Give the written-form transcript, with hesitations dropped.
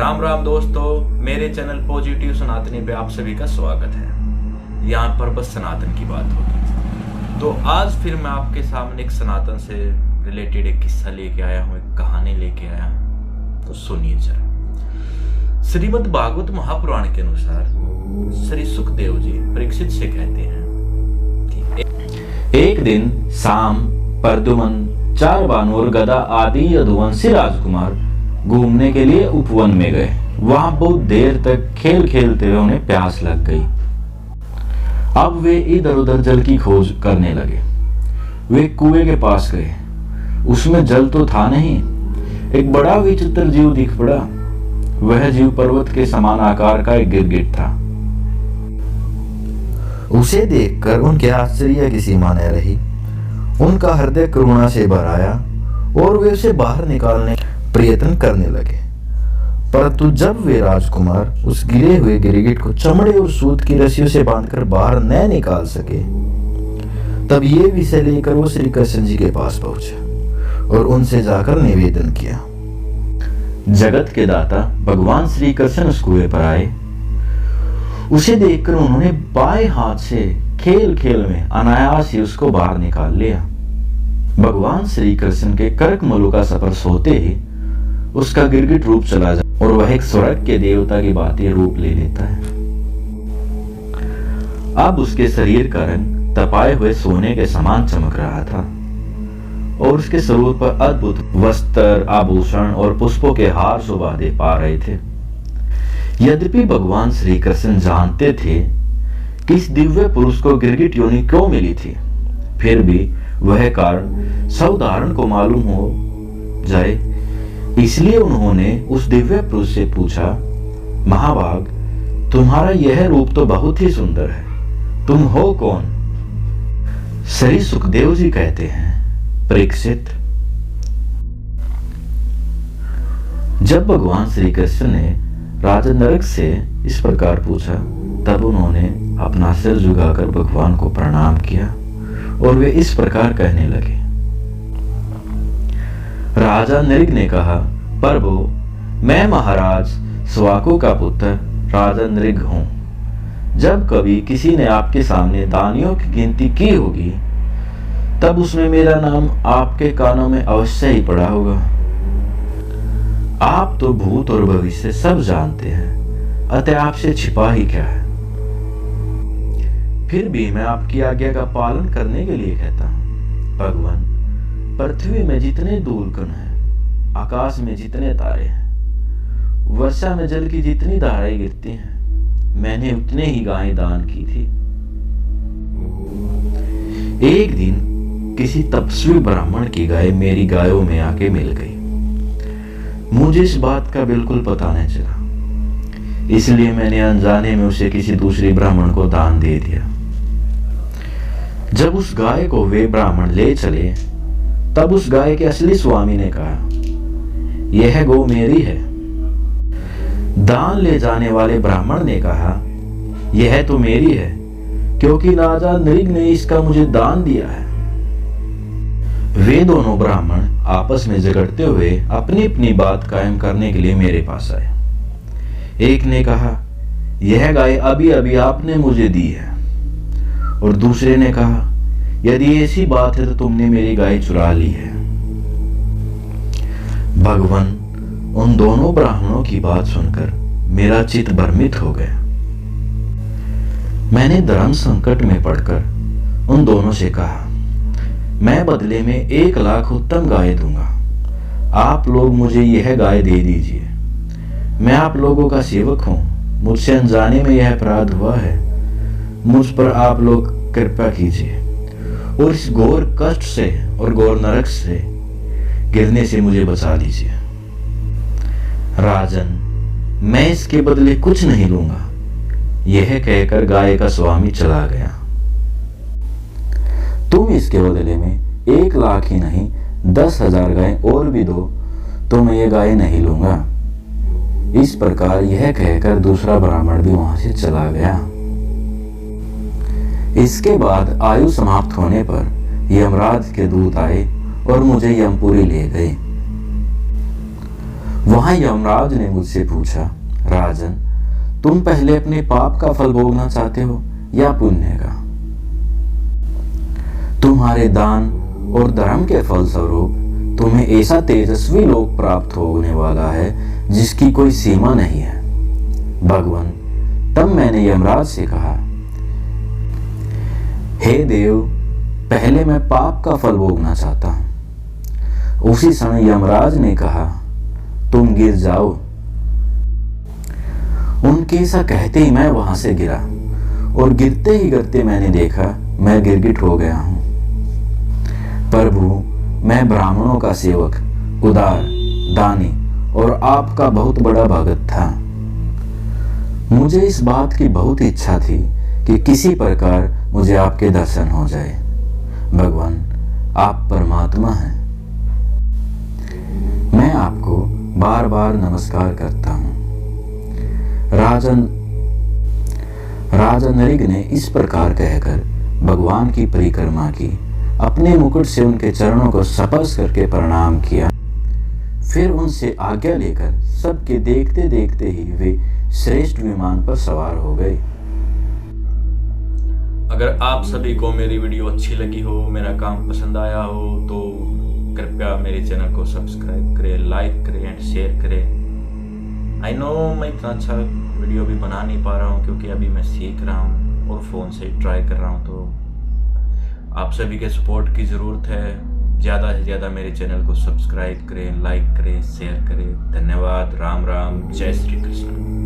राम राम दोस्तों, मेरे channel positive सनातनी पे आप सभी का स्वागत है। यहाँ पर बस सनातन की बात होगी। तो आज फिर मैं आपके सामने एक सनातन से रिलेटेड एक किस्सा लेके आया हूँ, एक कहानी लेके आया हूँ। तो सुनिए जरा। श्रीमद् भागवत महापुराण के अनुसार श्री सुखदेव जी परीक्षित से कहते हैं कि एक दिन शाम प्रद्युमन, चारबान और गदा आदि यदुवंशी राजकुमार घूमने के लिए उपवन में गए। वहां बहुत देर तक खेल खेलते हुए उन्हें प्यास लग गई। अब वे इधर उधर जल की खोज करने लगे। वे कुएं के पास गए। उसमें जल तो था नहीं। एक बड़ा विचित्र जीव दिख पड़ा। वह जीव पर्वत के समान आकार का एक गिरगिट था। उसे देखकर उनके आश्चर्य की सीमा न रही। उनका हृदय करुणा से भर आया और वे उसे बाहर निकालने प्रयत्न करने लगे। परंतु जब वे राजकुमार उस गिरे हुए गिरगिट को चमड़े और सूत की रस्सियों से बांधकर बाहर न निकाल सके, तब ये विषय लेकर वो श्री कृष्ण जी के पास पहुंचे और उनसे जाकर निवेदन किया। जगत के दाता भगवान श्री कृष्ण उस कुएं पर आए। उसे देखकर उन्होंने बाएं हाथ से खेल खेल में अनायास ही उसको बाहर निकाल लिया। भगवान श्री कृष्ण के करकमलों का स्पर्श होते ही उसका गिरगिट रूप चला जाता और वह एक स्वर्ग के देवता की भांति रूप ले लेता है। अब उसके शरीर का रंग तपाए हुए सोने के समान चमक रहा था और उसके स्वरूप पर अद्भुत वस्त्र, आभूषण और पुष्पों के हार शोभा दे पा रहे थे। यद्यपि भगवान श्री कृष्ण जानते थे कि इस दिव्य पुरुष को गिरगिट योनि क्यों मिली थी, फिर भी वह कारण साधारण को मालूम हो जाए, इसलिए उन्होंने उस दिव्य पुरुष से पूछा, महाभाग, तुम्हारा यह रूप तो बहुत ही सुंदर है, तुम हो कौन? श्री सुखदेव जी कहते हैं, परीक्षित, जब भगवान श्री कृष्ण ने राजा नरक से इस प्रकार पूछा, तब उन्होंने अपना सिर झुकाकर भगवान को प्रणाम किया और वे इस प्रकार कहने लगे। राजा नृग ने कहा, प्रभु, मैं महाराज स्वाको का पुत्र राजा नृग हूं। जब कभी किसी ने आपके सामने दानियों की गिनती की होगी, तब उसमें मेरा नाम आपके कानों में अवश्य ही पड़ा होगा। आप तो भूत और भविष्य सब जानते हैं, अतः आपसे छिपा ही क्या है। फिर भी मैं आपकी आज्ञा का पालन करने के लिए कहता हूं। भगवान, पृथ्वी में जितने धूलकण हैं, आकाश में जितने तारे हैं, वर्षा में जल की जितनी धाराएं गिरती हैं, मैंने उतने ही गायें दान की थी। एक दिन किसी तपस्वी ब्राह्मण की गाय मेरी गायों में आके मिल गई। मुझे इस बात का बिल्कुल पता नहीं चला, इसलिए मैंने अनजाने में उसे किसी दूसरी ब्राह्मण को दान दे दिया। जब उस गाय को वे ब्राह्मण ले चले, तब उस गाय के असली स्वामी ने कहा, यह गौ मेरी है। दान ले जाने वाले ब्राह्मण ने कहा, यह तो मेरी है, क्योंकि राजा नृग ने इसका मुझे दान दिया है। वे दोनों ब्राह्मण आपस में झगड़ते हुए अपनी अपनी बात कायम करने के लिए मेरे पास आए। एक ने कहा, यह गाय अभी अभी आपने मुझे दी है, और दूसरे ने कहा, यदि ऐसी बात है तो तुमने मेरी गाय चुरा ली है। भगवान, उन दोनों ब्राह्मणों की बात सुनकर मेरा चित्त भ्रमित हो गया। मैंने धर्म संकट में पड़कर उन दोनों से कहा, मैं बदले में 1 लाख उत्तम गाय दूंगा। आप लोग मुझे यह गाय दे दीजिए। मैं आप लोगों का सेवक हूं, मुझसे अनजाने में यह अपराध हुआ है। मुझ पर आप लोग कृपा कीजिए और इस घोर कष्ट से और घोर नरक से गिरने से मुझे बचा लीजिए। राजन, मैं इसके बदले कुछ नहीं लूंगा। यह कहकर गाय का स्वामी चला गया। तुम इसके बदले में 1 लाख ही नहीं 10,000 गाय और भी दो, तो मैं ये गाय नहीं लूंगा। इस प्रकार यह कहकर दूसरा ब्राह्मण भी वहां से चला गया। इसके बाद आयु समाप्त होने पर यमराज के दूत आए और मुझे यमपुरी ले गए। वहां यमराज ने मुझसे पूछा, राजन, तुम पहले अपने पाप का फल भोगना चाहते हो या पुण्य का? तुम्हारे दान और धर्म के फलस्वरूप तुम्हें ऐसा तेजस्वी लोक प्राप्त होने वाला है जिसकी कोई सीमा नहीं है। भगवान, तब मैंने यमराज से कहा, हे देव, पहले मैं पाप का फल भोगना चाहता हूं। उसी समय यमराज ने कहा, तुम गिर जाओ। उनके ऐसा कहते ही मैं वहां से गिरा और गिरते ही गिरते मैंने देखा मैं गिरगिट हो गया हूं। प्रभु, मैं ब्राह्मणों का सेवक, उदार, दानी और आपका बहुत बड़ा भगत था। मुझे इस बात की बहुत इच्छा थी कि किसी प्रकार मुझे आपके दर्शन हो जाए। भगवान, आप परमात्मा हैं। मैं आपको बार बार नमस्कार करता हूं। राजा नृग ने इस प्रकार कहकर भगवान की परिक्रमा की, अपने मुकुट से उनके चरणों को स्पर्श करके प्रणाम किया। फिर उनसे आज्ञा लेकर सबके देखते देखते ही वे श्रेष्ठ विमान पर सवार हो गए। अगर आप सभी को मेरी वीडियो अच्छी लगी हो, मेरा काम पसंद आया हो, तो कृपया मेरे चैनल को सब्सक्राइब करें, लाइक करें एंड शेयर करें। आई नो मैं इतना अच्छा वीडियो भी बना नहीं पा रहा हूँ क्योंकि अभी मैं सीख रहा हूँ और फ़ोन से ट्राई कर रहा हूँ, तो आप सभी के सपोर्ट की ज़रूरत है। ज़्यादा से ज़्यादा मेरे चैनल को सब्सक्राइब करें, लाइक करें, शेयर करें। धन्यवाद। राम राम, जय श्री कृष्ण।